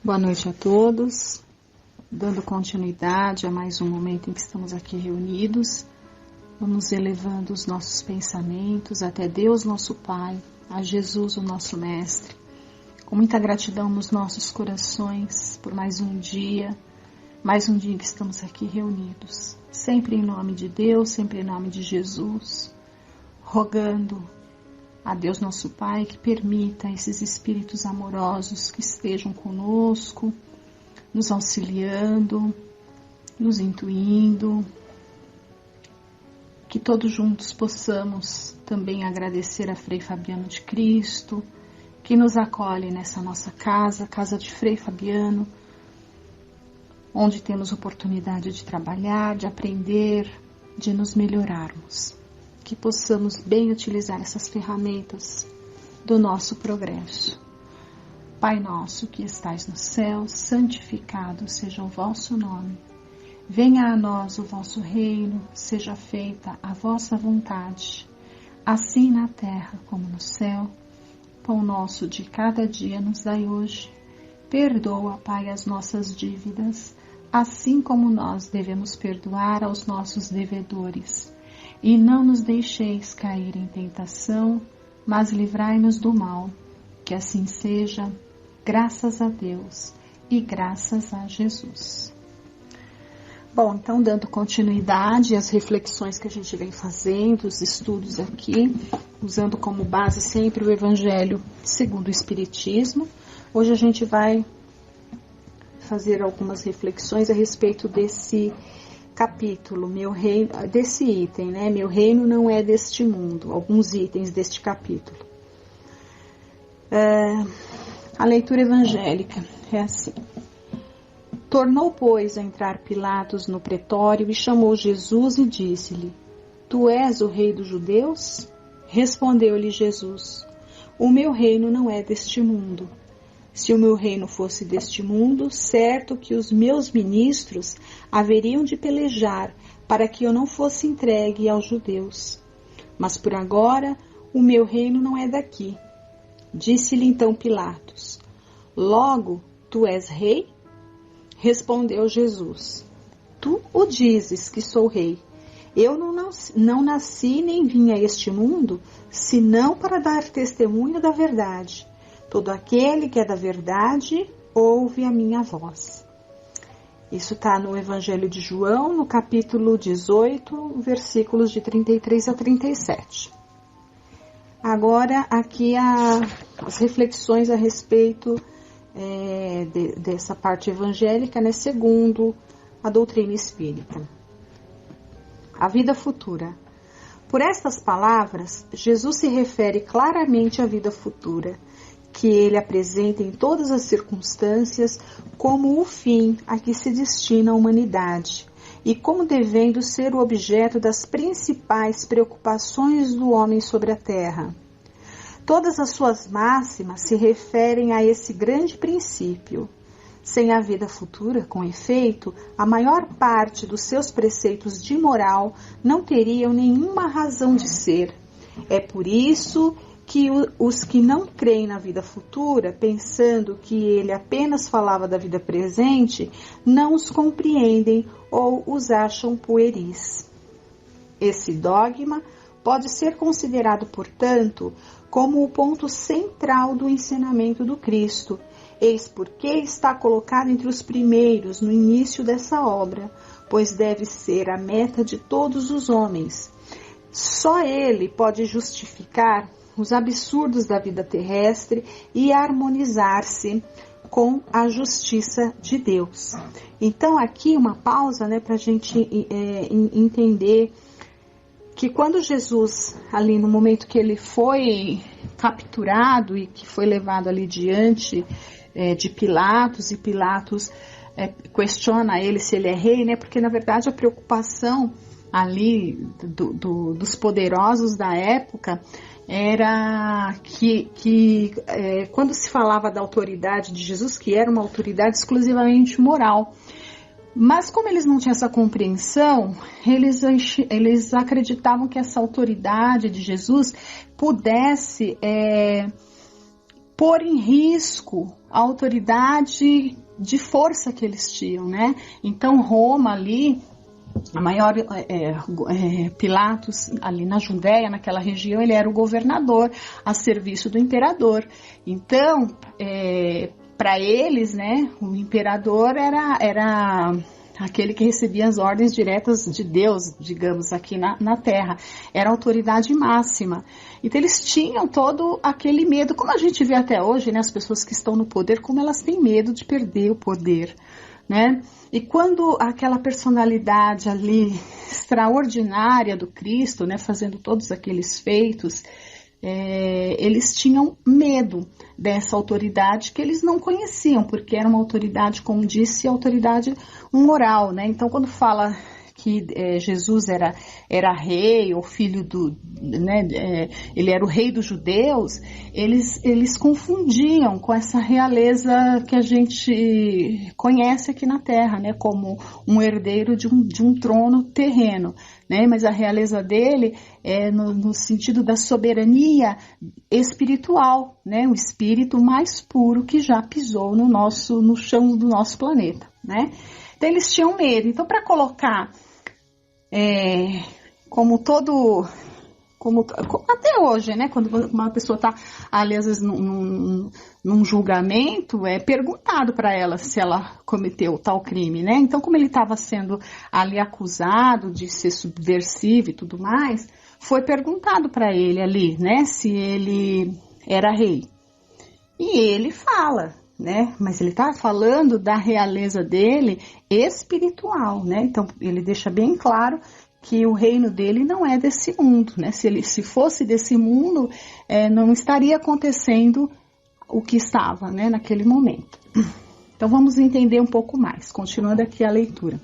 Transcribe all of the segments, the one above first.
Boa noite a todos, dando continuidade a mais um momento em que estamos aqui reunidos, vamos elevando os nossos pensamentos até Deus nosso Pai, a Jesus o nosso Mestre, com muita gratidão nos nossos corações por mais um dia em que estamos aqui reunidos, sempre em nome de Deus, sempre em nome de Jesus, rogando a Deus nosso Pai que permita esses espíritos amorosos que estejam conosco, nos auxiliando, nos intuindo, que todos juntos possamos também agradecer a Frei Fabiano de Cristo, que nos acolhe nessa nossa casa, casa de Frei Fabiano, onde temos oportunidade de trabalhar, de aprender, de nos melhorarmos. Que possamos bem utilizar essas ferramentas do nosso progresso. Pai nosso que estais no céu, santificado seja o vosso nome. Venha a nós o vosso reino, seja feita a vossa vontade, assim na terra como no céu. Pão nosso de cada dia nos dai hoje. Perdoa, Pai, as nossas dívidas, assim como nós devemos perdoar aos nossos devedores. E não nos deixeis cair em tentação, mas livrai-nos do mal. Que assim seja, graças a Deus e graças a Jesus. Bom, então dando continuidade às reflexões que a gente vem fazendo, os estudos aqui, usando como base sempre o Evangelho segundo o Espiritismo. Hoje a gente vai fazer algumas reflexões a respeito desse capítulo, meu reino, desse item, né? Meu reino não é deste mundo, alguns itens deste capítulo. A leitura evangélica é assim. Tornou, pois, a entrar Pilatos no pretório e chamou Jesus e disse-lhe: Tu és o rei dos judeus? Respondeu-lhe Jesus: O meu reino não é deste mundo. Se o meu reino fosse deste mundo, certo que os meus ministros haveriam de pelejar para que eu não fosse entregue aos judeus. Mas por agora, o meu reino não é daqui. Disse-lhe então Pilatos: Logo, tu és rei? Respondeu Jesus: Tu o dizes que sou rei. Eu não nasci nem vim a este mundo, senão para dar testemunho da verdade. Todo aquele que é da verdade, ouve a minha voz. Isso está no Evangelho de João, no capítulo 18, versículos de 33 a 37. Agora, aqui as reflexões a respeito dessa parte evangélica, né, segundo a doutrina espírita. A vida futura. Por estas palavras, Jesus se refere claramente à vida futura, que ele apresenta em todas as circunstâncias como o fim a que se destina a humanidade e como devendo ser o objeto das principais preocupações do homem sobre a terra. Todas as suas máximas se referem a esse grande princípio. Sem a vida futura, com efeito, a maior parte dos seus preceitos de moral não teriam nenhuma razão de ser. É por isso que os que não creem na vida futura, pensando que ele apenas falava da vida presente, não os compreendem ou os acham pueris. Esse dogma pode ser considerado, portanto, como o ponto central do ensinamento do Cristo, eis porque está colocado entre os primeiros no início dessa obra, pois deve ser a meta de todos os homens. Só ele pode justificar os absurdos da vida terrestre e harmonizar-se com a justiça de Deus. Então, aqui uma pausa, né, para a gente entender que quando Jesus, ali no momento que ele foi capturado e que foi levado ali diante de Pilatos, e Pilatos questiona ele se ele é rei, né, porque na verdade a preocupação ali dos poderosos da época era que quando se falava da autoridade de Jesus, que era uma autoridade exclusivamente moral, mas como eles não tinham essa compreensão, eles acreditavam que essa autoridade de Jesus pudesse pôr em risco a autoridade de força que eles tinham, né? Então Roma ali, a maior Pilatos ali na Judéia, naquela região, ele era o governador a serviço do imperador. Então, para eles, né, o imperador era aquele que recebia as ordens diretas de Deus, digamos, aqui na Terra. Era a autoridade máxima. Então, eles tinham todo aquele medo, como a gente vê até hoje, né, as pessoas que estão no poder, como elas têm medo de perder o poder, né? E quando aquela personalidade ali extraordinária do Cristo, né, fazendo todos aqueles feitos, eles tinham medo dessa autoridade que eles não conheciam, porque era uma autoridade, como disse, autoridade moral, né? Então, quando fala que Jesus era rei ou filho do, né, ele era o rei dos judeus, eles confundiam com essa realeza que a gente conhece aqui na Terra, né, como um herdeiro de um trono terreno, né? Mas a realeza dele é no sentido da soberania espiritual, né? O espírito mais puro que já pisou no chão do nosso planeta, né? Então eles tinham medo. Então, para colocar como até hoje, né? Quando uma pessoa está ali, às vezes, num julgamento, é perguntado para ela se ela cometeu tal crime, né? Então, como ele estava sendo ali acusado de ser subversivo e tudo mais, foi perguntado para ele ali, né? Se ele era rei. E ele fala, né? Mas ele está falando da realeza dele espiritual, né? Então, ele deixa bem claro que o reino dele não é desse mundo, né? Se fosse desse mundo, não estaria acontecendo o que estava, né, naquele momento. Então vamos entender um pouco mais, continuando aqui a leitura.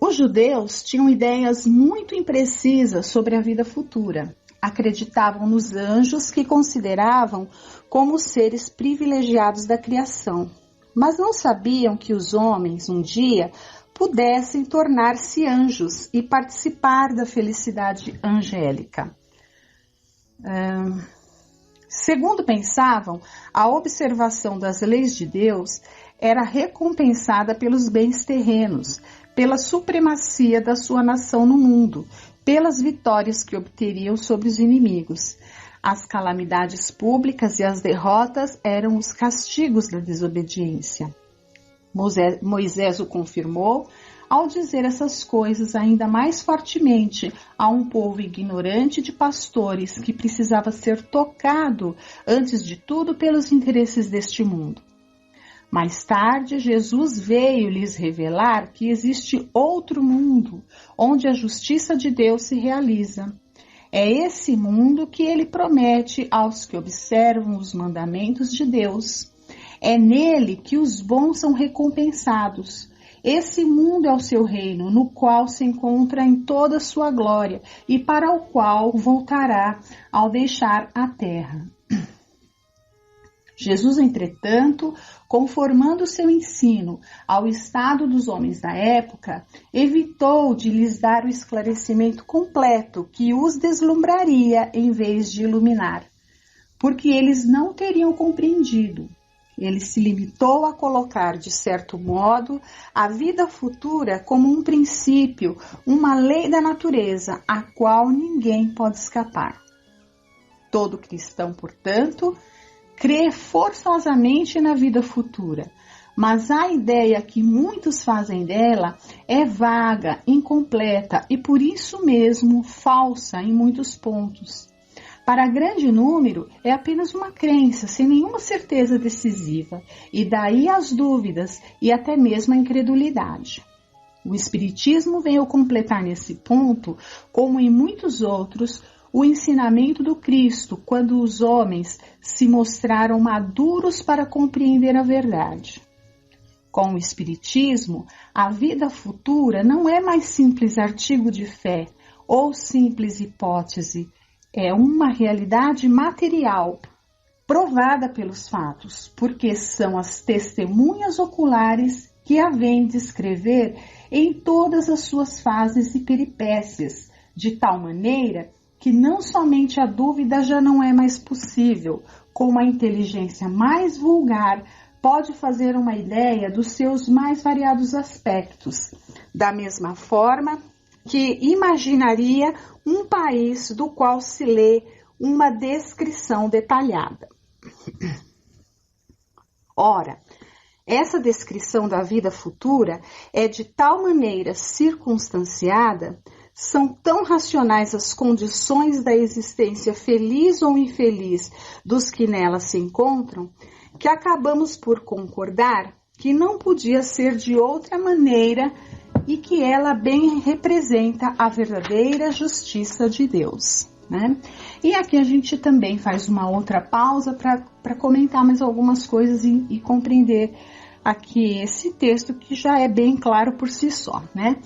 Os judeus tinham ideias muito imprecisas sobre a vida futura. Acreditavam nos anjos, que consideravam como seres privilegiados da criação, mas não sabiam que os homens, um dia, pudessem tornar-se anjos e participar da felicidade angélica. Segundo pensavam, a observação das leis de Deus era recompensada pelos bens terrenos, pela supremacia da sua nação no mundo, pelas vitórias que obteriam sobre os inimigos. As calamidades públicas e as derrotas eram os castigos da desobediência. Moisés o confirmou ao dizer essas coisas ainda mais fortemente a um povo ignorante de pastores que precisava ser tocado, antes de tudo, pelos interesses deste mundo. Mais tarde, Jesus veio lhes revelar que existe outro mundo, onde a justiça de Deus se realiza. É esse mundo que ele promete aos que observam os mandamentos de Deus. É nele que os bons são recompensados. Esse mundo é o seu reino, no qual se encontra em toda a sua glória e para o qual voltará ao deixar a terra. Jesus, entretanto, conformando seu ensino ao estado dos homens da época, evitou de lhes dar o esclarecimento completo que os deslumbraria em vez de iluminar, porque eles não teriam compreendido. Ele se limitou a colocar, de certo modo, a vida futura como um princípio, uma lei da natureza, a qual ninguém pode escapar. Todo cristão, portanto, crê forçosamente na vida futura, mas a ideia que muitos fazem dela é vaga, incompleta e, por isso mesmo, falsa em muitos pontos. Para grande número, é apenas uma crença, sem nenhuma certeza decisiva, e daí as dúvidas e até mesmo a incredulidade. O Espiritismo veio completar nesse ponto, como em muitos outros, o ensinamento do Cristo, quando os homens se mostraram maduros para compreender a verdade. Com o Espiritismo, a vida futura não é mais simples artigo de fé ou simples hipótese, é uma realidade material, provada pelos fatos, porque são as testemunhas oculares que a vêm descrever em todas as suas fases e peripécias, de tal maneira que não somente a dúvida já não é mais possível, como a inteligência mais vulgar pode fazer uma ideia dos seus mais variados aspectos, da mesma forma que imaginaria um país do qual se lê uma descrição detalhada. Ora, essa descrição da vida futura é de tal maneira circunstanciada, são tão racionais as condições da existência feliz ou infeliz dos que nela se encontram, que acabamos por concordar que não podia ser de outra maneira e que ela bem representa a verdadeira justiça de Deus, né? E aqui a gente também faz uma outra pausa para comentar mais algumas coisas e compreender aqui esse texto que já é bem claro por si só, né?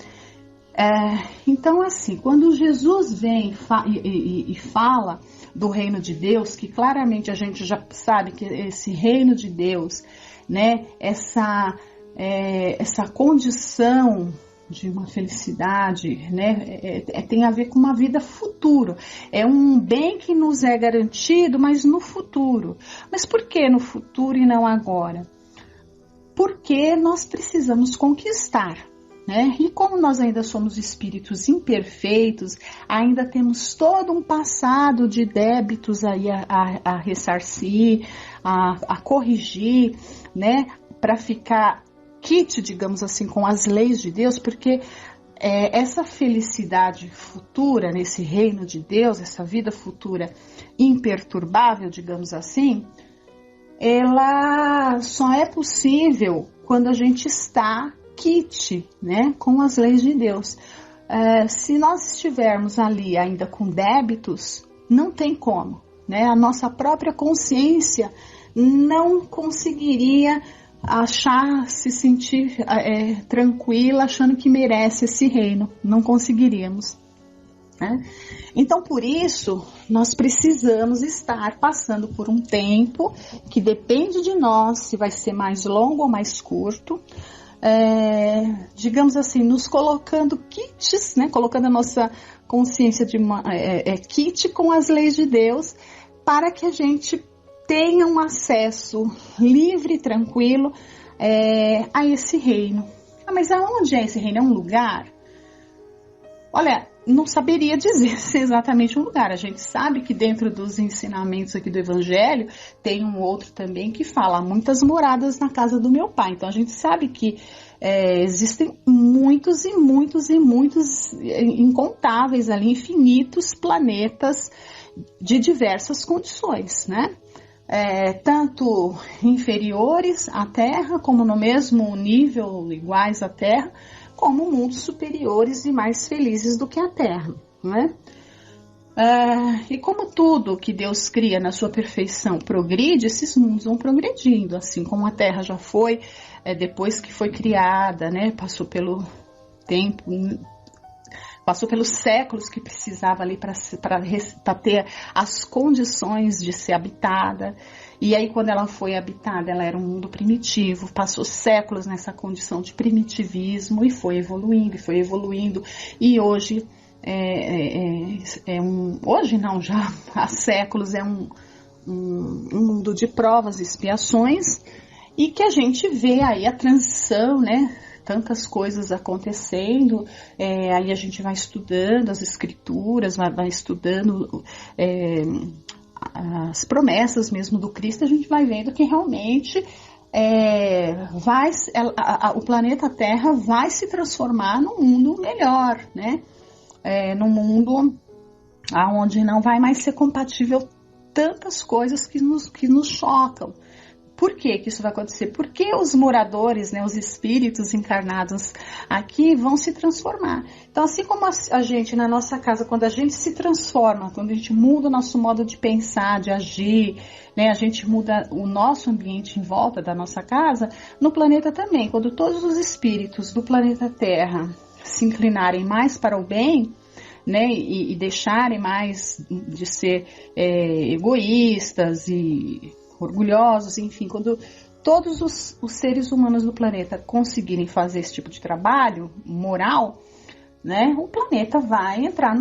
Então, assim, quando Jesus vem e fala do reino de Deus, que claramente a gente já sabe que esse reino de Deus, né, essa condição de uma felicidade, né, tem a ver com uma vida futura. É um bem que nos é garantido, mas no futuro. Mas por que no futuro e não agora? Porque nós precisamos conquistar. Né? E como nós ainda somos espíritos imperfeitos, ainda temos todo um passado de débitos aí a ressarcir, a corrigir, né? Para ficar quite, digamos assim, com as leis de Deus, porque essa felicidade futura nesse reino de Deus, essa vida futura imperturbável, digamos assim, ela só é possível quando a gente está quite, né, com as leis de Deus. Se nós estivermos ali ainda com débitos, não tem como, né? A nossa própria consciência não conseguiria se sentir tranquila, achando que merece esse reino. Não conseguiríamos, né? Então, por isso, nós precisamos estar passando por um tempo que depende de nós, se vai ser mais longo ou mais curto, digamos assim, nos colocando kits, né? Colocando a nossa consciência de kit com as leis de Deus, para que a gente tenha um acesso livre e tranquilo a esse reino. Mas aonde é esse reino? É um lugar? Olha, não saberia dizer se é exatamente um lugar. A gente sabe que dentro dos ensinamentos aqui do Evangelho tem um outro também que fala: muitas moradas na casa do meu pai. Então a gente sabe que existem muitos e muitos e muitos, incontáveis ali, infinitos planetas de diversas condições, né? Tanto inferiores à Terra, como no mesmo nível, iguais à Terra, como mundos superiores e mais felizes do que a Terra, né? E como tudo que Deus cria na sua perfeição progride, esses mundos vão progredindo, assim como a Terra já foi, depois que foi criada, né? Passou pelo tempo, passou pelos séculos que precisava ali para ter as condições de ser habitada. E aí, quando ela foi habitada, ela era um mundo primitivo, passou séculos nessa condição de primitivismo e foi evoluindo. E hoje, hoje não, já há séculos, é um mundo de provas e expiações, e que a gente vê aí a transição, né? Tantas coisas acontecendo, aí a gente vai estudando as escrituras, vai estudando as promessas mesmo do Cristo, a gente vai vendo que realmente o planeta Terra vai se transformar num mundo melhor, né? Num mundo onde não vai mais ser compatível tantas coisas que nos chocam. Por que isso vai acontecer? Porque os moradores, né, os espíritos encarnados aqui vão se transformar. Então, assim como a gente na nossa casa, quando a gente se transforma, quando a gente muda o nosso modo de pensar, de agir, né, a gente muda o nosso ambiente em volta da nossa casa, no planeta também. Quando todos os espíritos do planeta Terra se inclinarem mais para o bem, né, e deixarem mais de ser egoístas e orgulhosos, enfim, quando todos os seres humanos do planeta conseguirem fazer esse tipo de trabalho moral, né, o planeta vai entrar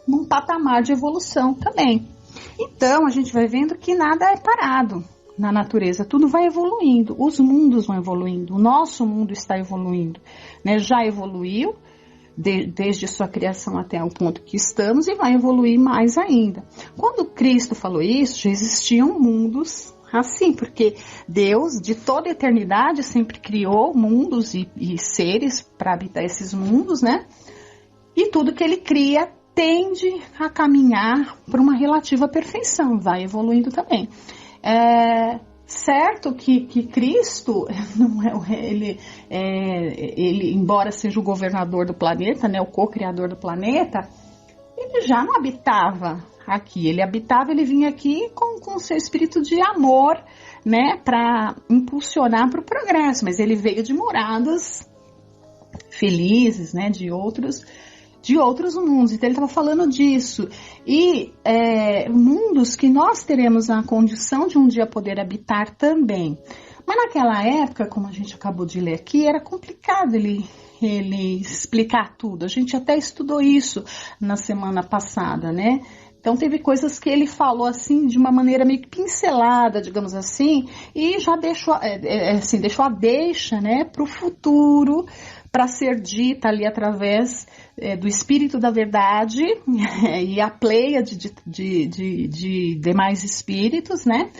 num patamar de evolução também. Então, a gente vai vendo que nada é parado na natureza, tudo vai evoluindo, os mundos vão evoluindo, o nosso mundo está evoluindo, né? Já evoluiu desde sua criação até o ponto que estamos e vai evoluir mais ainda. Quando Cristo falou isso, já existiam mundos assim, porque Deus, de toda a eternidade, sempre criou mundos e seres para habitar esses mundos, né? E tudo que ele cria tende a caminhar para uma relativa perfeição, vai evoluindo também. Certo que Cristo, não ele, embora seja o governador do planeta, né, o co-criador do planeta, ele já não habitava aqui. Ele vinha aqui com o seu espírito de amor, né, para impulsionar para o progresso, mas ele veio de moradas felizes, né, de outros mundos. Então ele estava falando disso. E mundos que nós teremos a condição de um dia poder habitar também. Mas naquela época, como a gente acabou de ler aqui, era complicado ele explicar tudo. A gente até estudou isso na semana passada, né? Então teve coisas que ele falou assim de uma maneira meio que pincelada, digamos assim, e já deixou a deixa, né, para o futuro, para ser dita ali através do Espírito da Verdade e a pleia de demais espíritos, né,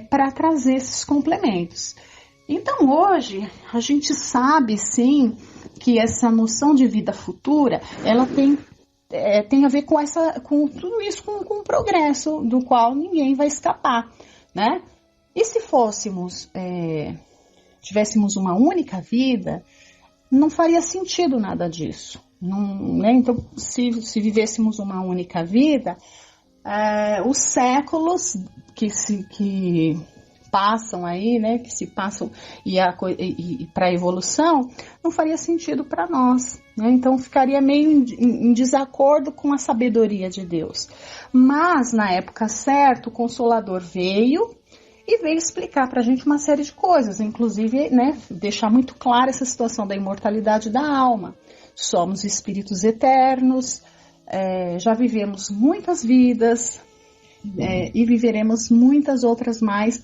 para trazer esses complementos. Então hoje a gente sabe sim que essa noção de vida futura, ela tem a ver com tudo isso, com o progresso do qual ninguém vai escapar, né? E se tivéssemos uma única vida, não faria sentido nada disso. Não, né? Então, se vivêssemos uma única vida, os séculos que passam aí, né, que se passam e para a evolução, não faria sentido para nós, né? Então ficaria meio em desacordo com a sabedoria de Deus. Mas na época certa, o Consolador veio explicar para a gente uma série de coisas, inclusive, né, deixar muito clara essa situação da imortalidade da alma. Somos espíritos eternos, já vivemos muitas vidas e viveremos muitas outras mais,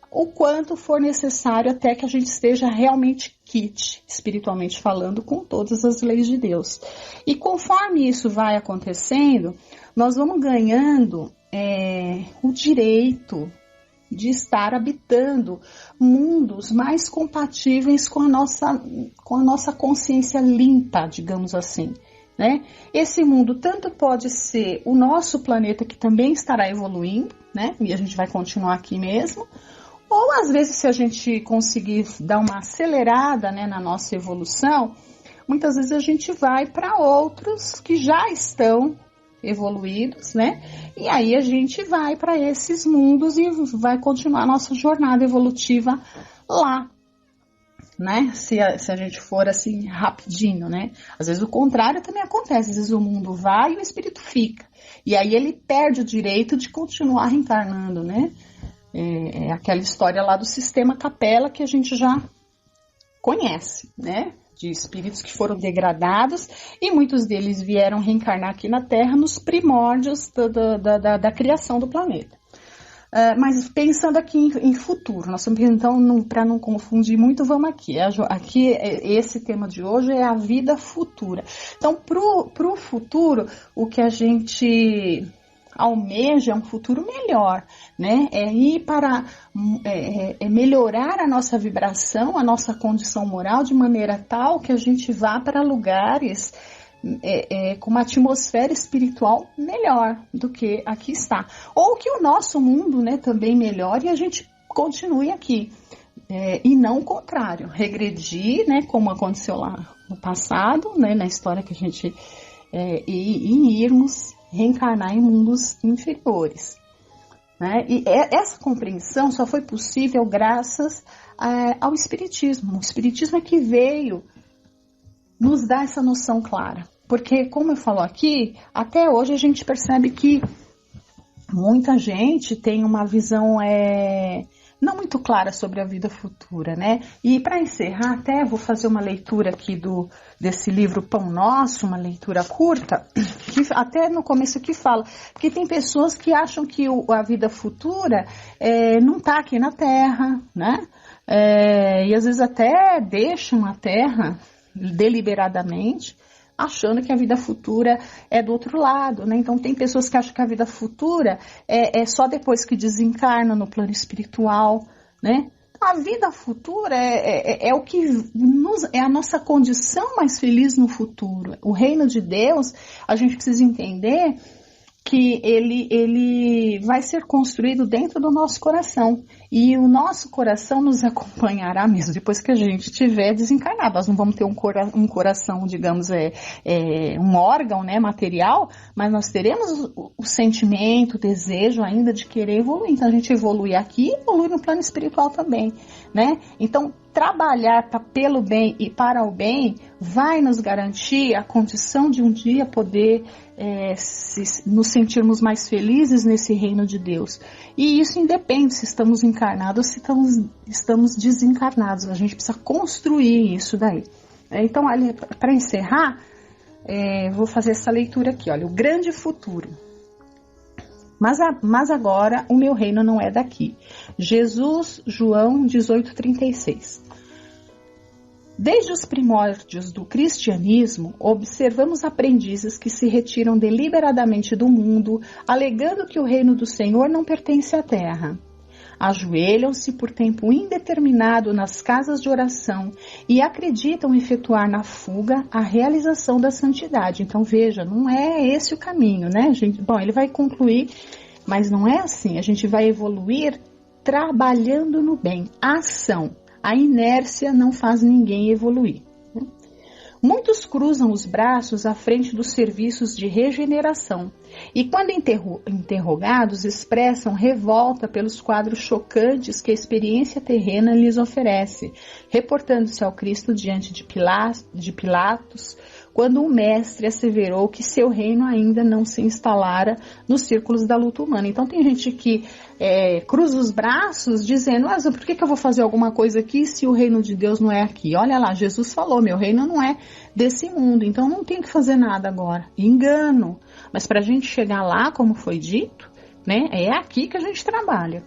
o quanto for necessário até que a gente esteja realmente quite, espiritualmente falando, com todas as leis de Deus. E conforme isso vai acontecendo, nós vamos ganhando o direito de estar habitando mundos mais compatíveis com a nossa consciência limpa, digamos assim, né? Esse mundo tanto pode ser o nosso planeta, que também estará evoluindo, né? E a gente vai continuar aqui mesmo, ou às vezes, se a gente conseguir dar uma acelerada, né, na nossa evolução, muitas vezes a gente vai para outros que já estão evoluídos, né? E aí a gente vai para esses mundos e vai continuar a nossa jornada evolutiva lá, né? Se a gente for assim rapidinho, né? Às vezes o contrário também acontece, às vezes o mundo vai e o espírito fica. E aí ele perde o direito de continuar reencarnando, né? É aquela história lá do sistema Capela que a gente já conhece, né? De espíritos que foram degradados e muitos deles vieram reencarnar aqui na Terra nos primórdios da criação do planeta. Mas pensando aqui em futuro, nós estamos então, para não confundir muito, vamos aqui. Aqui, esse tema de hoje é a vida futura. Então, pro futuro, o que a gente almeja é um futuro melhor, né? É ir para melhorar a nossa vibração, a nossa condição moral, de maneira tal que a gente vá para lugares com uma atmosfera espiritual melhor do que aqui está. Ou que o nosso mundo, né, também melhore e a gente continue aqui. E não o contrário, regredir, né, como aconteceu lá no passado, né, na história que a gente e irmos reencarnar em mundos inferiores, né? E essa compreensão só foi possível graças ao Espiritismo. O Espiritismo é que veio nos dar essa noção clara, porque, como eu falo aqui, até hoje a gente percebe que muita gente tem uma visão não muito clara sobre a vida futura, né? E para encerrar, até vou fazer uma leitura aqui desse livro Pão Nosso, uma leitura curta, que até no começo que fala, porque tem pessoas que acham que a vida futura não está aqui na Terra, né? E às vezes até deixam a Terra deliberadamente, achando que a vida futura é do outro lado, né? Então tem pessoas que acham que a vida futura é só depois que desencarna no plano espiritual, né? A vida futura é o que é a nossa condição mais feliz no futuro. O reino de Deus, a gente precisa entender que ele vai ser construído dentro do nosso coração. E o nosso coração nos acompanhará mesmo depois que a gente estiver desencarnado. Nós não vamos ter um coração, digamos, um órgão, né, material, mas nós teremos o sentimento, o desejo ainda de querer evoluir. Então a gente evolui aqui e evolui no plano espiritual também, né? Então trabalhar pelo bem e para o bem vai nos garantir a condição de um dia poder nos sentirmos mais felizes nesse reino de Deus. E isso independe se estamos encarnados ou se estamos desencarnados. A gente precisa construir isso daí. Então, para encerrar, vou fazer essa leitura aqui. Olha, o grande futuro. Mas agora o meu reino não é daqui. Jesus, João 18,36. Desde os primórdios do cristianismo, observamos aprendizes que se retiram deliberadamente do mundo, alegando que o reino do Senhor não pertence à terra. Ajoelham-se por tempo indeterminado nas casas de oração e acreditam efetuar na fuga a realização da santidade. Então veja, não é esse o caminho, né, gente? Bom, ele vai concluir, mas não é assim. A gente vai evoluir trabalhando no bem, a ação. A inércia não faz ninguém evoluir. Muitos cruzam os braços à frente dos serviços de regeneração e, quando interrogados, expressam revolta pelos quadros chocantes que a experiência terrena lhes oferece, reportando-se ao Cristo diante de Pilatos, quando o mestre asseverou que seu reino ainda não se instalara nos círculos da luta humana. Então tem gente que cruza os braços dizendo, por que eu vou fazer alguma coisa aqui se o reino de Deus não é aqui? Olha lá, Jesus falou, meu reino não é desse mundo, então não tenho que fazer nada agora. Engano. Mas para a gente chegar lá, como foi dito, né, é aqui que a gente trabalha.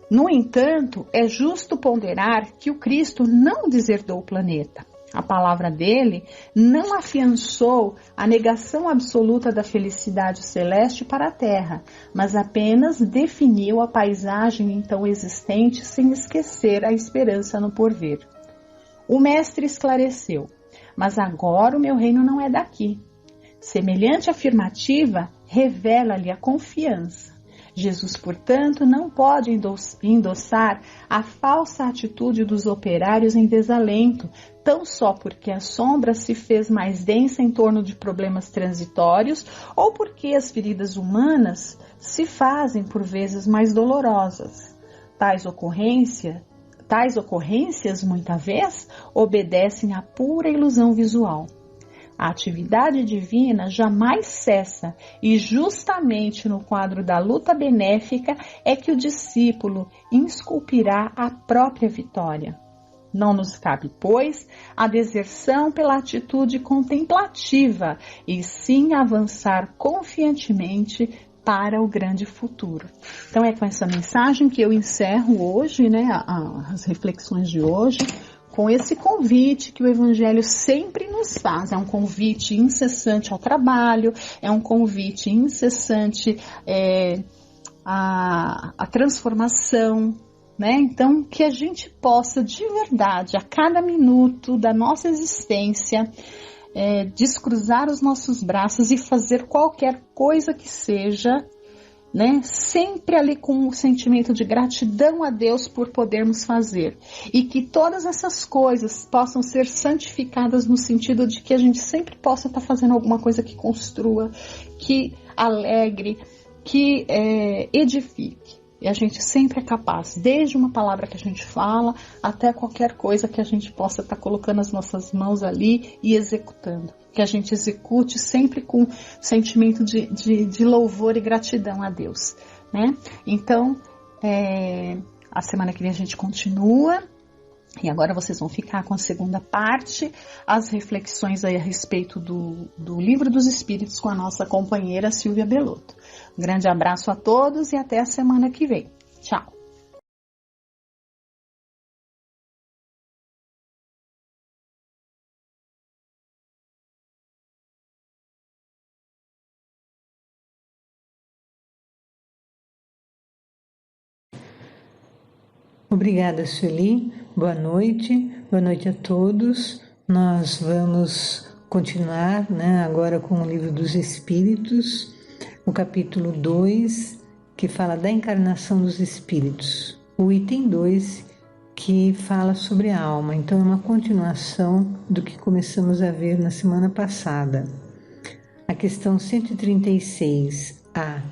No entanto, é justo ponderar que o Cristo não deserdou o planeta. A palavra dele não afiançou a negação absoluta da felicidade celeste para a terra, mas apenas definiu a paisagem então existente sem esquecer a esperança no porvir. O mestre esclareceu, mas agora o meu reino não é daqui. Semelhante afirmativa revela-lhe a confiança. Jesus, portanto, não pode endossar a falsa atitude dos operários em desalento, tão só porque a sombra se fez mais densa em torno de problemas transitórios ou porque as feridas humanas se fazem, por vezes, mais dolorosas. Tais ocorrências, muitas vezes, obedecem à pura ilusão visual. A atividade divina jamais cessa e justamente no quadro da luta benéfica é que o discípulo esculpirá a própria vitória. Não nos cabe, pois, a deserção pela atitude contemplativa e sim avançar confiantemente para o grande futuro. Então é com essa mensagem que eu encerro hoje, né, as reflexões de hoje, com esse convite que o Evangelho sempre nos faz. É um convite incessante ao trabalho, é um convite incessante à transformação, né? Então, que a gente possa de verdade, a cada minuto da nossa existência, descruzar os nossos braços e fazer qualquer coisa que seja, né? Sempre ali com um sentimento de gratidão a Deus por podermos fazer. E que todas essas coisas possam ser santificadas no sentido de que a gente sempre possa estar fazendo alguma coisa que construa, que alegre, que edifique. E a gente sempre é capaz, desde uma palavra que a gente fala, até qualquer coisa que a gente possa estar colocando as nossas mãos ali e executando. Que a gente execute sempre com sentimento de louvor e gratidão a Deus, né? Então, A semana que vem a gente continua. E agora vocês vão ficar com a segunda parte, as reflexões aí a respeito do Livro dos Espíritos com a nossa companheira Silvia Belotto. Um grande abraço a todos e até a semana que vem. Tchau! Obrigada, Sueli. Boa noite a todos. Nós vamos continuar, agora com o Livro dos Espíritos, o capítulo 2, que fala da encarnação dos espíritos. O item 2, que fala sobre a alma. Então, é uma continuação do que começamos a ver na semana passada. A questão 136A.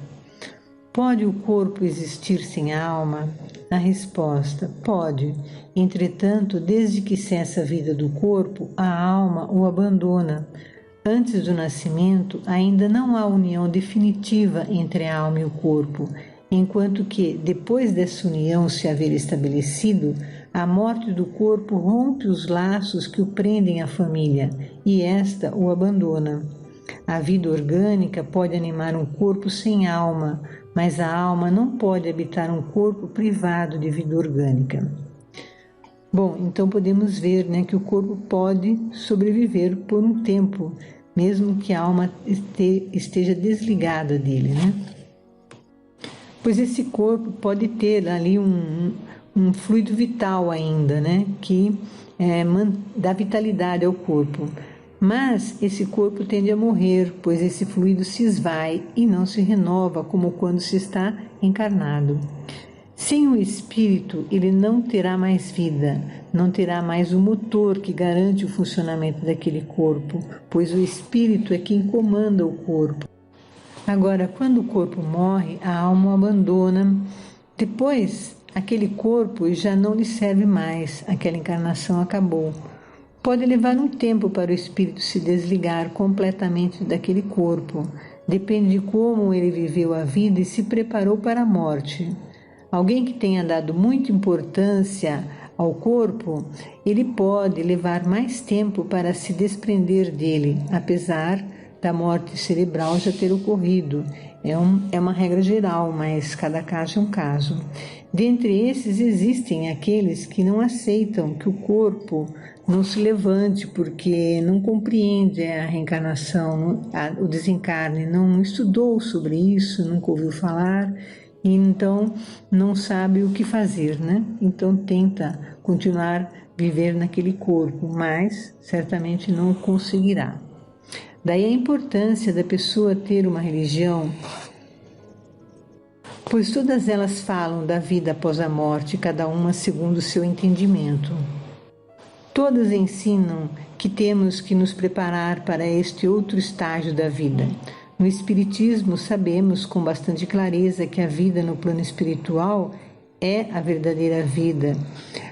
Pode o corpo existir sem alma? A resposta: pode. Entretanto, desde que cessa a vida do corpo, a alma o abandona. Antes do nascimento, ainda não há união definitiva entre a alma e o corpo, enquanto que, depois dessa união se haver estabelecido, a morte do corpo rompe os laços que o prendem à família, e esta o abandona. A vida orgânica pode animar um corpo sem alma, mas a alma não pode habitar um corpo privado de vida orgânica. Bom, então podemos ver que o corpo pode sobreviver por um tempo, mesmo que a alma esteja desligada dele, Pois esse corpo pode ter ali um fluido vital ainda, que dá vitalidade ao corpo. Mas esse corpo tende a morrer, pois esse fluido se esvai e não se renova como quando se está encarnado. Sem o espírito, ele não terá mais vida, não terá mais o motor que garante o funcionamento daquele corpo, pois o espírito é quem comanda o corpo. Agora, quando o corpo morre, a alma o abandona. Depois, aquele corpo já não lhe serve mais, aquela encarnação acabou. Pode levar um tempo para o espírito se desligar completamente daquele corpo. Depende de como ele viveu a vida e se preparou para a morte. Alguém que tenha dado muita importância ao corpo, ele pode levar mais tempo para se desprender dele, apesar da morte cerebral já ter ocorrido. É uma regra geral, mas cada caso é um caso. Dentre esses existem aqueles que não aceitam que o corpo não se levante porque não compreende a reencarnação, o desencarne, não estudou sobre isso, nunca ouviu falar e então não sabe o que fazer, Então tenta continuar viver naquele corpo, mas certamente não conseguirá. Daí a importância da pessoa ter uma religião, pois todas elas falam da vida após a morte, cada uma segundo o seu entendimento. Todas ensinam que temos que nos preparar para este outro estágio da vida. No Espiritismo, sabemos com bastante clareza que a vida no plano espiritual é a verdadeira vida.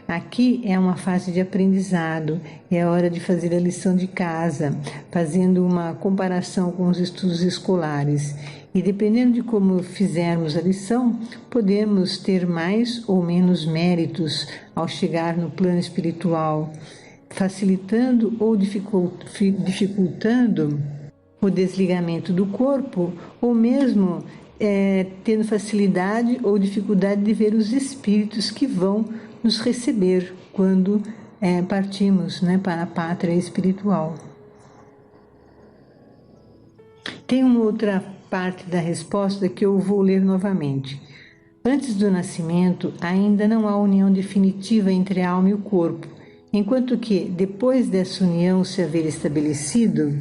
Aqui é uma fase de aprendizado, é hora de fazer a lição de casa, fazendo uma comparação com os estudos escolares. E dependendo de como fizermos a lição, podemos ter mais ou menos méritos ao chegar no plano espiritual, facilitando ou dificultando o desligamento do corpo, ou mesmo tendo facilidade ou dificuldade de ver os espíritos que vão nos receber quando partimos para a pátria espiritual. Tem uma outra parte da resposta que eu vou ler novamente. Antes do nascimento, ainda não há união definitiva entre a alma e o corpo, enquanto que, depois dessa união se haver estabelecido,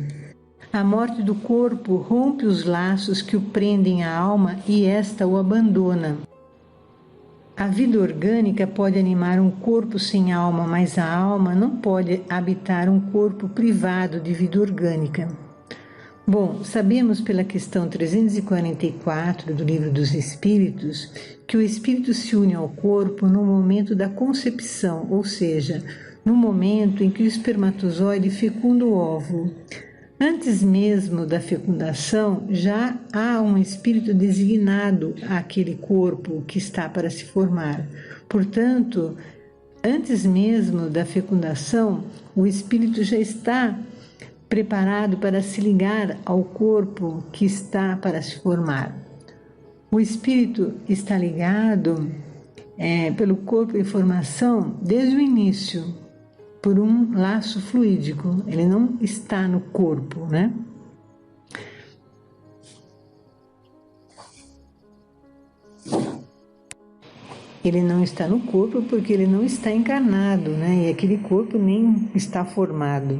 a morte do corpo rompe os laços que o prendem à alma e esta o abandona. A vida orgânica pode animar um corpo sem alma, mas a alma não pode habitar um corpo privado de vida orgânica. Bom, sabemos pela questão 344 do Livro dos Espíritos que o espírito se une ao corpo no momento da concepção, ou seja, no momento em que o espermatozoide fecunda o óvulo. Antes mesmo da fecundação, já há um espírito designado àquele corpo que está para se formar. Portanto, antes mesmo da fecundação, o espírito já está preparado para se ligar ao corpo que está para se formar. O espírito está ligado pelo corpo em formação desde o início, por um laço fluídico. Ele não está no corpo, né? Ele não está no corpo porque ele não está encarnado, né? E aquele corpo nem está formado.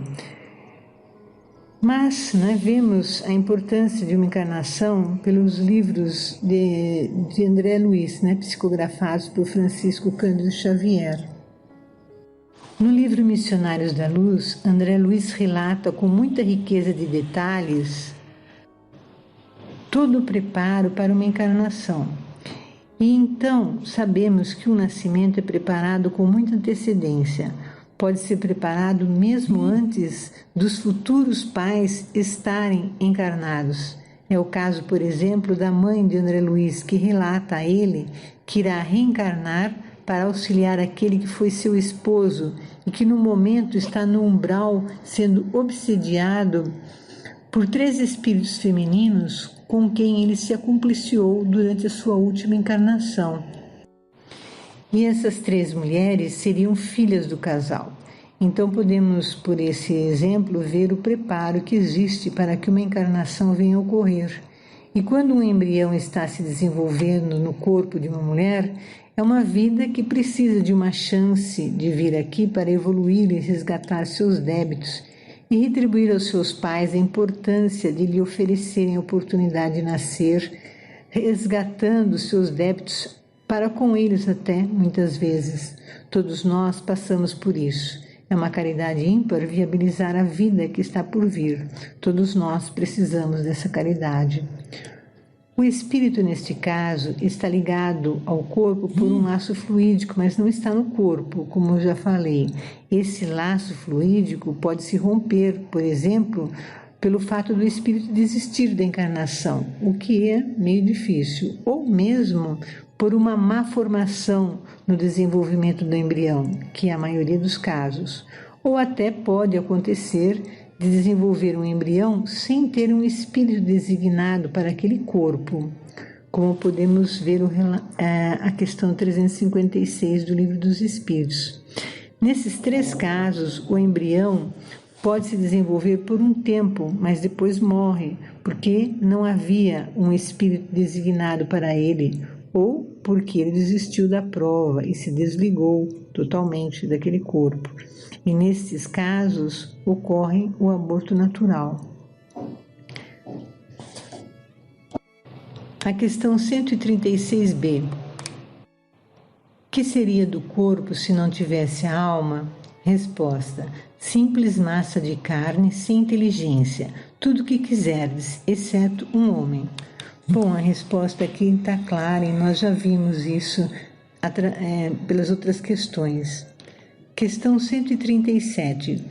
Mas vemos a importância de uma encarnação pelos livros de André Luiz, psicografados por Francisco Cândido Xavier. No livro Missionários da Luz, André Luiz relata com muita riqueza de detalhes todo o preparo para uma encarnação. E então sabemos que o nascimento é preparado com muita antecedência. Pode ser preparado mesmo antes dos futuros pais estarem encarnados. É o caso, por exemplo, da mãe de André Luiz, que relata a ele que irá reencarnar para auxiliar aquele que foi seu esposo e que no momento está no umbral sendo obsediado por 3 espíritos femininos com quem ele se acompliciou durante a sua última encarnação. E essas 3 mulheres seriam filhas do casal. Então podemos, por esse exemplo, ver o preparo que existe para que uma encarnação venha a ocorrer. E quando um embrião está se desenvolvendo no corpo de uma mulher, é uma vida que precisa de uma chance de vir aqui para evoluir e resgatar seus débitos e retribuir aos seus pais a importância de lhe oferecerem a oportunidade de nascer, resgatando seus débitos para com eles até, muitas vezes. Todos nós passamos por isso. É uma caridade ímpar viabilizar a vida que está por vir. Todos nós precisamos dessa caridade. O espírito, neste caso, está ligado ao corpo por um laço fluídico, mas não está no corpo, como eu já falei. Esse laço fluídico pode se romper, por exemplo, pelo fato do espírito desistir da encarnação, o que é meio difícil, ou mesmo por uma má formação no desenvolvimento do embrião, que é a maioria dos casos, ou até pode acontecer de desenvolver um embrião sem ter um espírito designado para aquele corpo, como podemos ver a questão 356 do Livro dos Espíritos. Nesses 3 casos, o embrião pode se desenvolver por um tempo, mas depois morre, porque não havia um espírito designado para ele, ou porque ele desistiu da prova e se desligou totalmente daquele corpo. E nesses casos ocorre o aborto natural. A questão 136b. Que seria do corpo se não tivesse alma? Resposta: simples massa de carne sem inteligência, tudo o que quiserdes, exceto um homem. Bom, a resposta aqui está clara e nós já vimos isso pelas outras questões. Questão 137.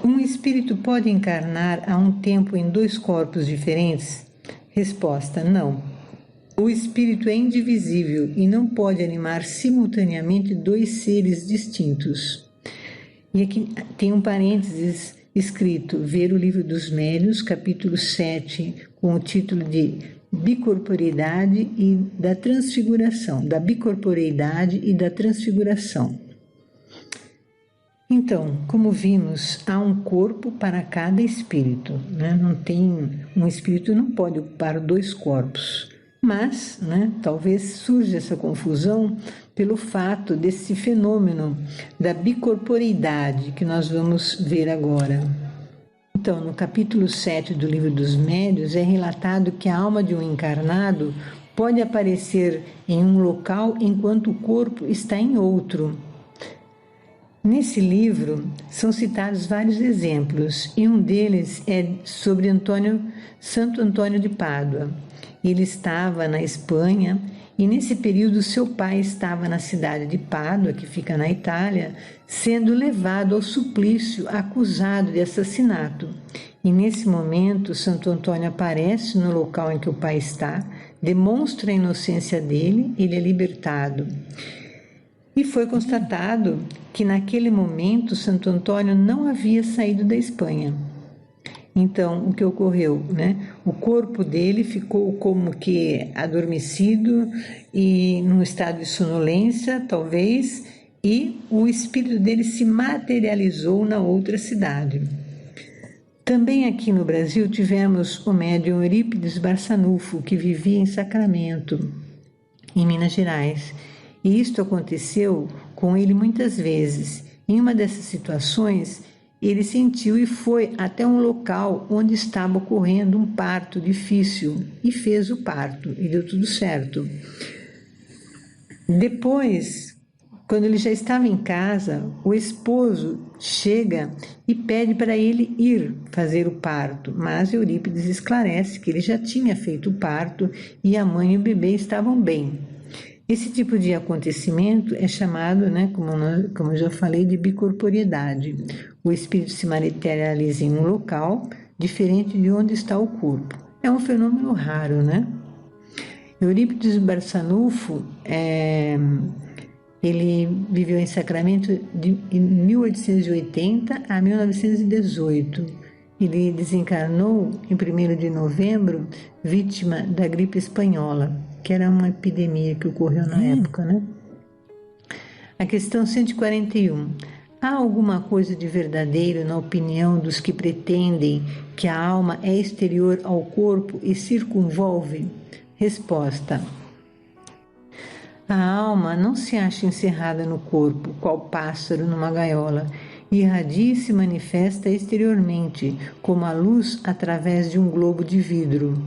Um espírito pode encarnar a um tempo em 2 corpos diferentes? Resposta: não. O espírito é indivisível e não pode animar simultaneamente 2 seres distintos. E aqui tem um parênteses escrito: ver o Livro dos Médiuns, capítulo 7, com o título de Bicorporeidade e da Transfiguração, da bicorporeidade e da transfiguração. Então, como vimos, há um corpo para cada espírito, Não tem, um espírito não pode ocupar 2 corpos, mas, talvez surja essa confusão pelo fato desse fenômeno da bicorporeidade que nós vamos ver agora. Então, no capítulo 7 do Livro dos Médiuns é relatado que a alma de um encarnado pode aparecer em um local enquanto o corpo está em outro. Nesse livro são citados vários exemplos e um deles é sobre Santo Antônio de Pádua. Ele estava na Espanha e nesse período seu pai estava na cidade de Pádua, que fica na Itália, sendo levado ao suplício acusado de assassinato. E nesse momento Santo Antônio aparece no local em que o pai está, demonstra a inocência dele, ele é libertado. E foi constatado que naquele momento Santo Antônio não havia saído da Espanha. Então, o que ocorreu, né? O corpo dele ficou como que adormecido e num estado de sonolência, talvez, e o espírito dele se materializou na outra cidade. Também aqui no Brasil tivemos o médium Eurípides Barçanufo, que vivia em Sacramento, em Minas Gerais. E isto aconteceu com ele muitas vezes. Em uma dessas situações, ele sentiu e foi até um local onde estava ocorrendo um parto difícil e fez o parto e deu tudo certo. Depois, quando ele já estava em casa, o esposo chega e pede para ele ir fazer o parto, mas Eurípides esclarece que ele já tinha feito o parto e a mãe e o bebê estavam bem. Esse tipo de acontecimento é chamado, né, como eu já falei, de bicorporiedade. O espírito se materializa em um local diferente de onde está o corpo. É um fenômeno raro, né? Eurípides Barçanufo, ele viveu em Sacramento de 1880 a 1918. Ele desencarnou em 1º de novembro, vítima da gripe espanhola, que era uma epidemia que ocorreu na época, né? A questão 141. Há alguma coisa de verdadeiro na opinião dos que pretendem que a alma é exterior ao corpo e circunvolve? Resposta. A alma não se acha encerrada no corpo, qual pássaro numa gaiola, irradia e se manifesta exteriormente, como a luz através de um globo de vidro,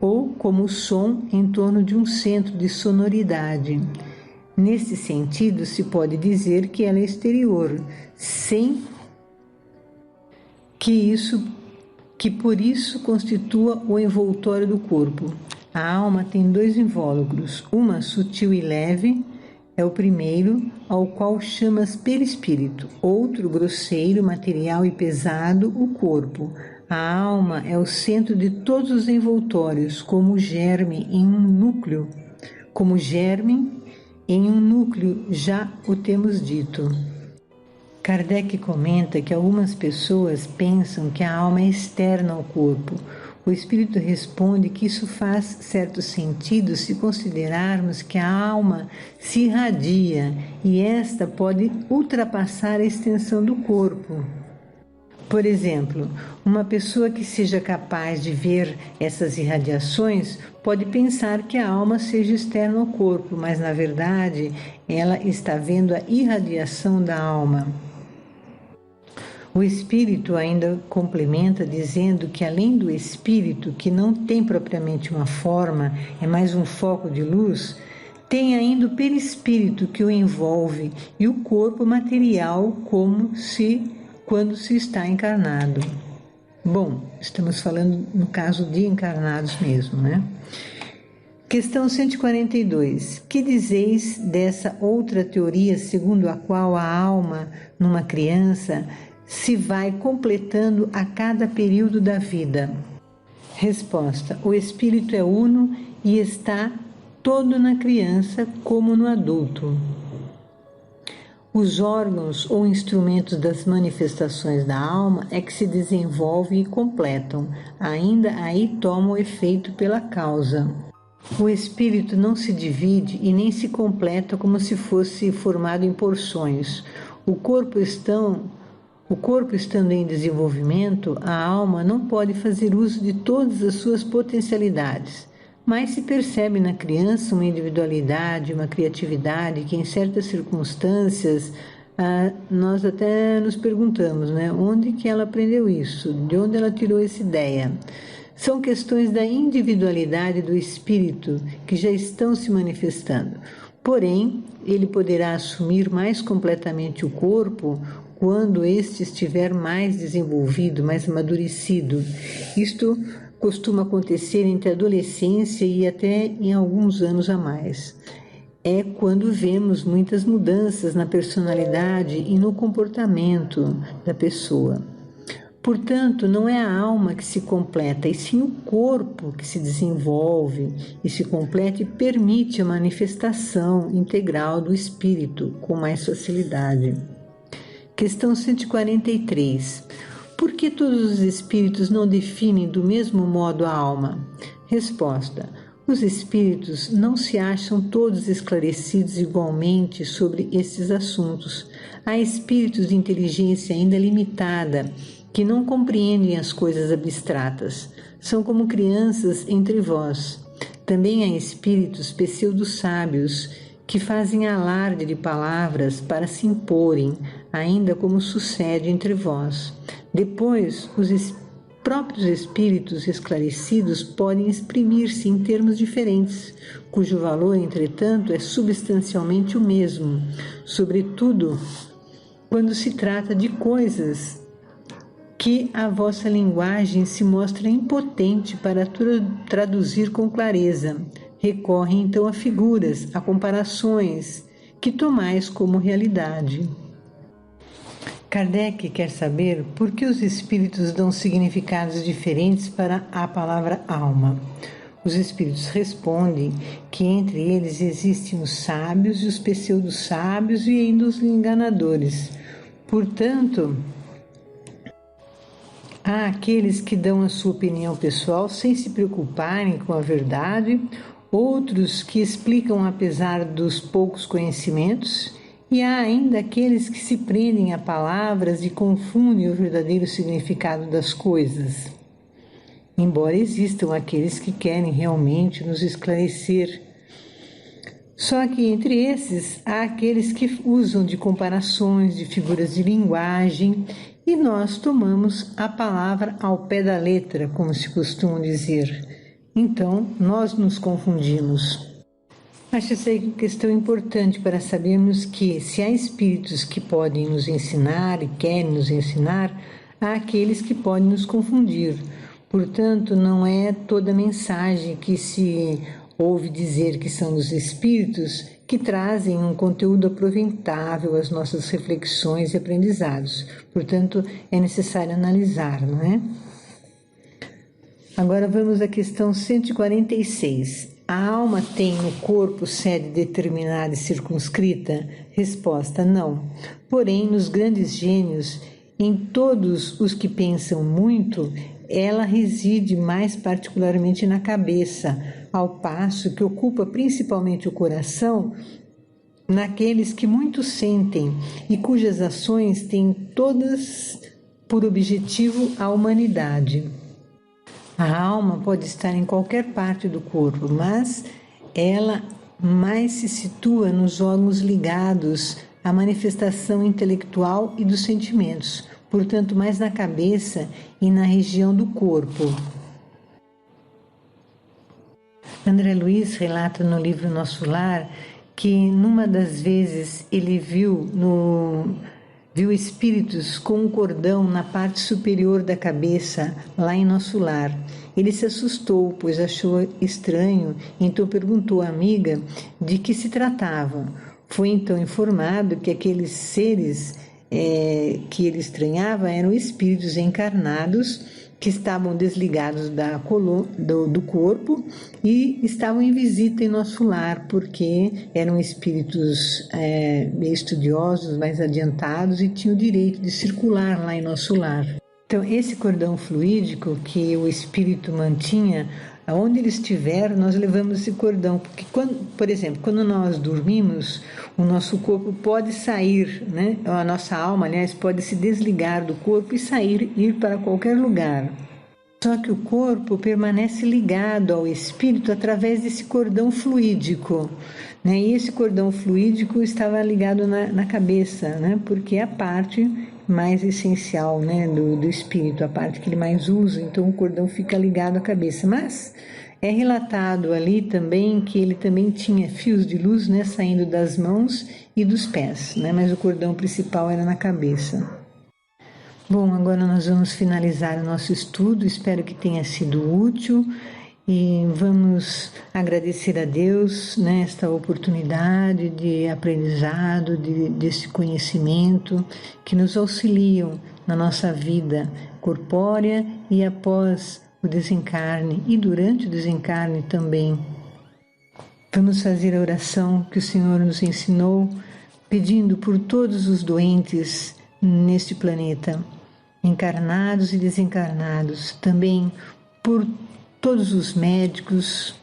ou como o som em torno de um centro de sonoridade. Nesse sentido, se pode dizer que ela é exterior, sem que por isso constitua o envoltório do corpo. A alma tem 2 invólucros, uma sutil e leve, é o primeiro, ao qual chamas perispírito, outro grosseiro, material e pesado, o corpo. A alma é o centro de todos os envoltórios, como germe em um núcleo. Como germe em um núcleo, já o temos dito. Kardec comenta que algumas pessoas pensam que a alma é externa ao corpo. O espírito responde que isso faz certo sentido se considerarmos que a alma se irradia e esta pode ultrapassar a extensão do corpo. Por exemplo, uma pessoa que seja capaz de ver essas irradiações pode pensar que a alma seja externa ao corpo, mas na verdade ela está vendo a irradiação da alma. O espírito ainda complementa dizendo que além do espírito, que não tem propriamente uma forma, é mais um foco de luz, tem ainda o perispírito que o envolve e o corpo material quando se está encarnado. Bom, estamos falando no caso de encarnados mesmo, né? Questão 142. Que dizeis dessa outra teoria segundo a qual a alma, numa criança, se vai completando a cada período da vida? Resposta. O espírito é uno e está todo na criança como no adulto. Os órgãos ou instrumentos das manifestações da alma é que se desenvolvem e completam, ainda aí tomam efeito pela causa. O espírito não se divide e nem se completa como se fosse formado em porções. O corpo estando em desenvolvimento, a alma não pode fazer uso de todas as suas potencialidades, mas se percebe na criança uma individualidade, uma criatividade que em certas circunstâncias nós até nos perguntamos, né, onde que ela aprendeu isso, de onde ela tirou essa ideia. São questões da individualidade do espírito que já estão se manifestando. Porém, ele poderá assumir mais completamente o corpo quando este estiver mais desenvolvido, mais amadurecido. Isto costuma acontecer entre a adolescência e até em alguns anos a mais. É quando vemos muitas mudanças na personalidade e no comportamento da pessoa. Portanto, não é a alma que se completa, e sim o corpo que se desenvolve e se completa e permite a manifestação integral do espírito com mais facilidade. Questão 143. Por que todos os espíritos não definem do mesmo modo a alma? Resposta. Os espíritos não se acham todos esclarecidos igualmente sobre esses assuntos. Há espíritos de inteligência ainda limitada que não compreendem as coisas abstratas. São como crianças entre vós. Também há espíritos pseudo-sábios que fazem alarde de palavras para se imporem, ainda como sucede entre vós. Depois, os próprios espíritos esclarecidos podem exprimir-se em termos diferentes, cujo valor, entretanto, é substancialmente o mesmo, sobretudo quando se trata de coisas que a vossa linguagem se mostra impotente para traduzir com clareza. Recorre então a figuras, a comparações, que tomais como realidade. Kardec quer saber por que os espíritos dão significados diferentes para a palavra alma. Os espíritos respondem que entre eles existem os sábios e os pseudo-sábios e ainda os enganadores. Portanto, há aqueles que dão a sua opinião pessoal sem se preocuparem com a verdade, outros que explicam apesar dos poucos conhecimentos, e há ainda aqueles que se prendem a palavras e confundem o verdadeiro significado das coisas. Embora existam aqueles que querem realmente nos esclarecer. Só que entre esses há aqueles que usam de comparações, de figuras de linguagem, e nós tomamos a palavra ao pé da letra, como se costuma dizer. Então, nós nos confundimos. Acho essa questão importante para sabermos que, se há espíritos que podem nos ensinar e querem nos ensinar, há aqueles que podem nos confundir. Portanto, não é toda mensagem que se ouve dizer que são dos espíritos que trazem um conteúdo aproveitável às nossas reflexões e aprendizados. Portanto, é necessário analisar, não é? Agora vamos à questão 146. A alma tem no corpo sede determinada e circunscrita? Resposta: não. Porém, nos grandes gênios, em todos os que pensam muito, ela reside mais particularmente na cabeça, ao passo que ocupa principalmente o coração naqueles que muito sentem e cujas ações têm todas por objetivo a humanidade. A alma pode estar em qualquer parte do corpo, mas ela mais se situa nos órgãos ligados à manifestação intelectual e dos sentimentos, portanto, mais na cabeça e na região do corpo. André Luiz relata no livro Nosso Lar que, numa das vezes, ele viu espíritos com um cordão na parte superior da cabeça, lá em Nosso Lar. Ele se assustou, pois achou estranho, então perguntou à amiga de que se tratava. Foi então informado que aqueles seres que ele estranhava eram espíritos encarnados que estavam desligados do corpo e estavam em visita em Nosso Lar, porque eram espíritos meio estudiosos, mais adiantados e tinham o direito de circular lá em Nosso Lar. Então, esse cordão fluídico que o espírito mantinha, aonde ele estiver, nós levamos esse cordão, porque, por exemplo, quando nós dormimos, o nosso corpo pode sair, né? A nossa alma, aliás, pode se desligar do corpo e ir para qualquer lugar. Só que o corpo permanece ligado ao espírito através desse cordão fluídico, né? E esse cordão fluídico estava ligado na cabeça, né? Porque é a parte mais essencial, né, do espírito, a parte que ele mais usa, então o cordão fica ligado à cabeça. Mas É relatado ali também que ele também tinha fios de luz, né, saindo das mãos e dos pés, né, mas o cordão principal era na cabeça. Bom, agora nós vamos finalizar o nosso estudo, espero que tenha sido útil e vamos agradecer a Deus nesta oportunidade de aprendizado, desse conhecimento que nos auxiliam na nossa vida corpórea e após o desencarne e durante o desencarne também. Vamos fazer a oração que o Senhor nos ensinou, pedindo por todos os doentes neste planeta, encarnados e desencarnados, também por todos os médicos,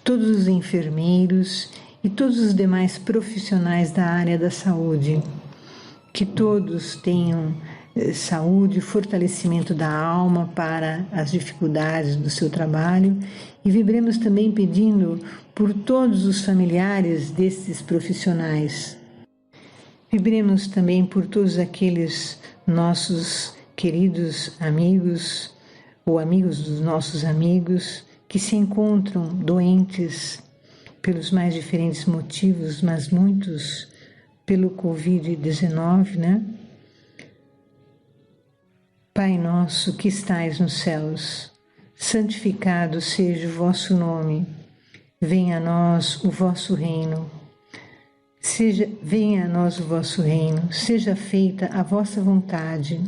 todos os enfermeiros e todos os demais profissionais da área da saúde, que todos tenham saúde, fortalecimento da alma para as dificuldades do seu trabalho e vibremos também pedindo por todos os familiares desses profissionais. Vibremos também por todos aqueles nossos queridos amigos ou amigos dos nossos amigos que se encontram doentes pelos mais diferentes motivos, mas muitos pelo Covid-19, né? Pai nosso que estais nos céus, santificado seja o vosso nome. Venha a nós o vosso reino. Venha a nós o vosso reino. Seja feita a vossa vontade,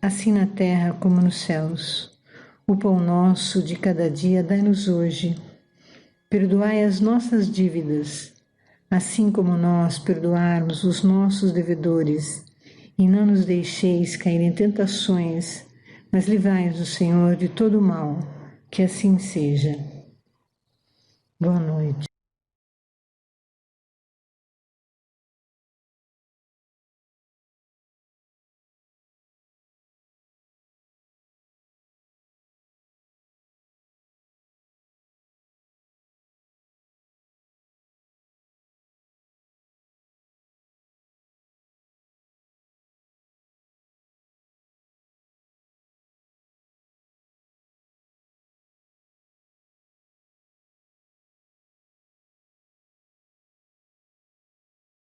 assim na terra como nos céus. O pão nosso de cada dia dai-nos hoje. Perdoai as nossas dívidas, assim como nós perdoarmos os nossos devedores. E não nos deixeis cair em tentações, mas livrai-nos, Senhor, de todo o mal, que assim seja. Boa noite.